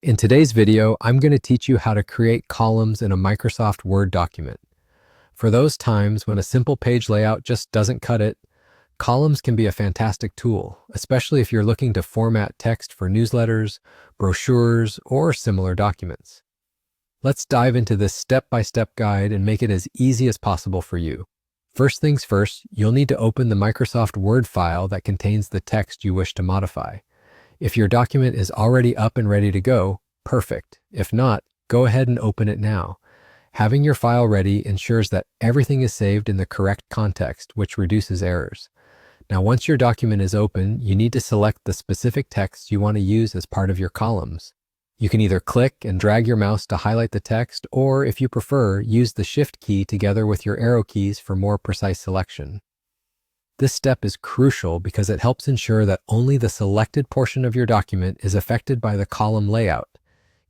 In today's video, I'm going to teach you how to create columns in a Microsoft Word document. For those times when a simple page layout just doesn't cut it, columns can be a fantastic tool, especially if you're looking to format text for newsletters, brochures, or similar documents. Let's dive into this step-by-step guide and make it as easy as possible for you. First things first, you'll need to open the Microsoft Word file that contains the text you wish to modify. If your document is already up and ready to go, perfect. If not, go ahead and open it now. Having your file ready ensures that everything is saved in the correct context, which reduces errors. Now, once your document is open, you need to select the specific text you want to use as part of your columns. You can either click and drag your mouse to highlight the text, or if you prefer, use the Shift key together with your arrow keys for more precise selection. This step is crucial because it helps ensure that only the selected portion of your document is affected by the column layout,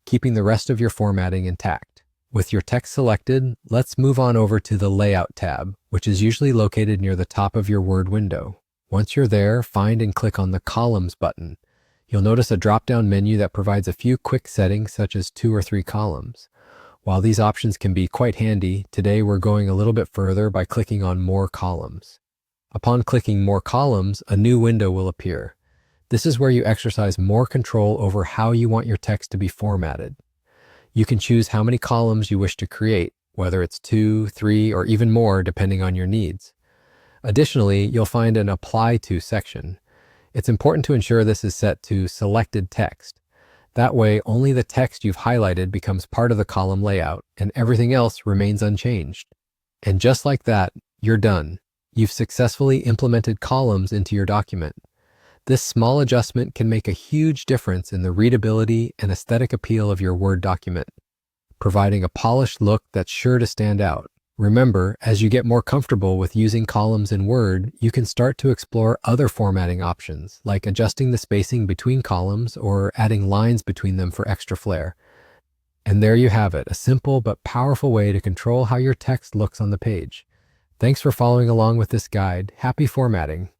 keeping the rest of your formatting intact. With your text selected, let's move on over to the Layout tab, which is usually located near the top of your Word window. Once you're there, find and click on the Columns button. You'll notice a drop-down menu that provides a few quick settings such as 2 or 3 columns. While these options can be quite handy, today we're going a little bit further by clicking on More Columns. Upon clicking More Columns, a new window will appear. This is where you exercise more control over how you want your text to be formatted. You can choose how many columns you wish to create, whether it's 2, 3, or even more depending on your needs. Additionally, you'll find an Apply To section. It's important to ensure this is set to Selected Text. That way, only the text you've highlighted becomes part of the column layout, and everything else remains unchanged. And just like that, you're done. You've successfully implemented columns into your document. This small adjustment can make a huge difference in the readability and aesthetic appeal of your Word document, providing a polished look that's sure to stand out. Remember, as you get more comfortable with using columns in Word, you can start to explore other formatting options, like adjusting the spacing between columns or adding lines between them for extra flair. And there you have it, a simple but powerful way to control how your text looks on the page. Thanks for following along with this guide. Happy formatting!